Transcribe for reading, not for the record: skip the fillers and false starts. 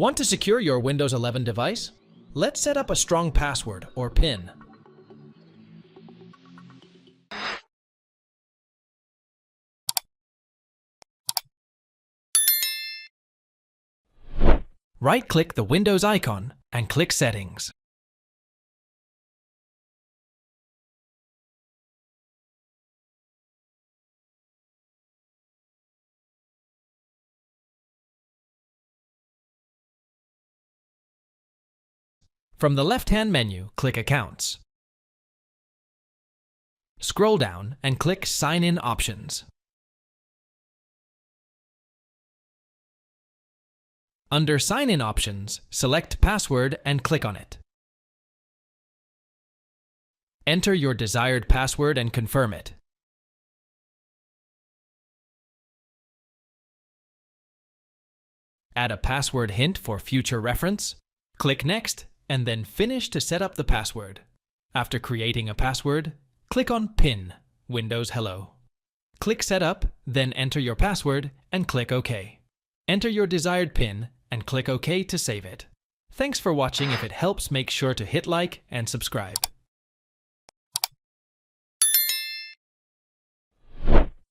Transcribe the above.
Want to secure your Windows 11 device? Let's set up a strong password or PIN. Right-click the Windows icon and click Settings. From the left-hand menu, click Accounts. Scroll down and click Sign In Options. Under Sign In Options, select Password and click on it. Enter your desired password and confirm it. Add a password hint for future reference. Click Next and then Finish to set up the password. After creating a password, click on PIN, Windows Hello. Click Setup, then enter your password and click OK. Enter your desired PIN and click OK to save it. Thanks for watching. If it helps, make sure to hit like and subscribe.